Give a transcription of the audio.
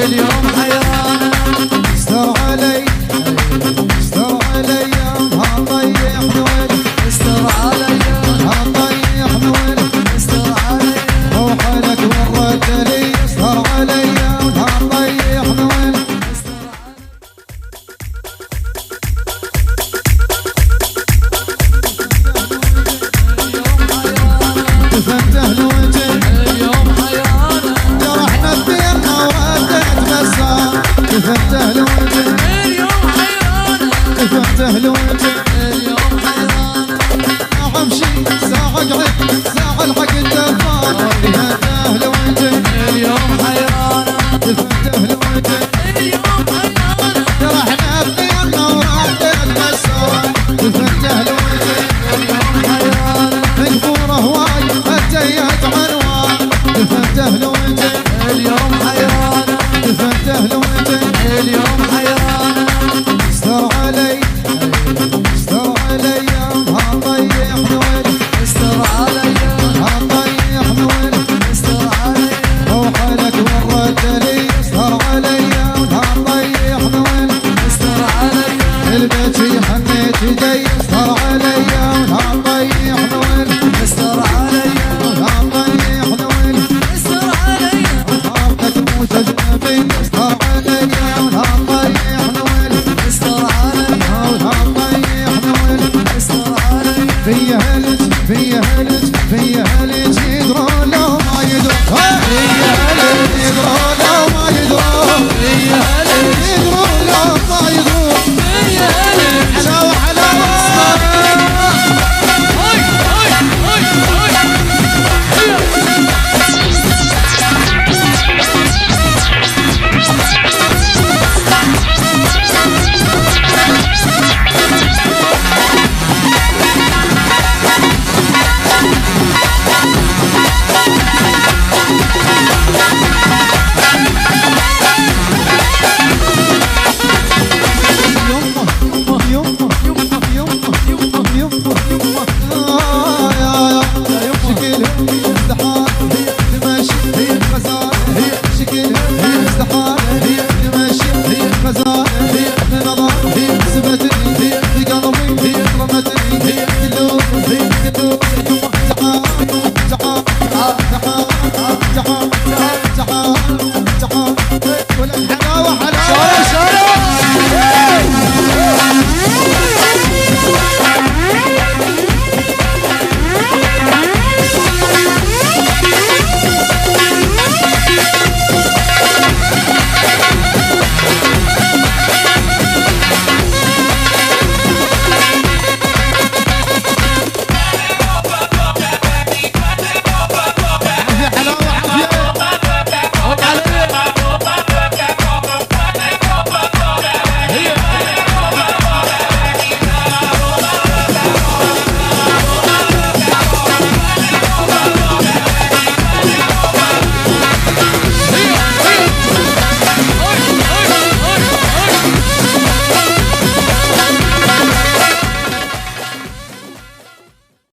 اليوم حيرانة استر علي استر علي هطيح نويل استر علي هطيح نويل استر علي روحك ورد لي استر علي هطيح نويل تفته الوجه اليوم حيرانة جرحنا الديرنا وردت مسار تفته الوجه اليوم حيرانة تفته الوجه اليوم حيرانة ساعة امشي ساعة اقعد ساعة الحق الدفار تفته الوجه اليوم حيرانة تفته الوجه اليوم حيرانة جرحنا الديرنا وردت مسار تفته الوجه اليوم حيرانة مجبور هواي اتيت عنوان تفته الوجه اليوم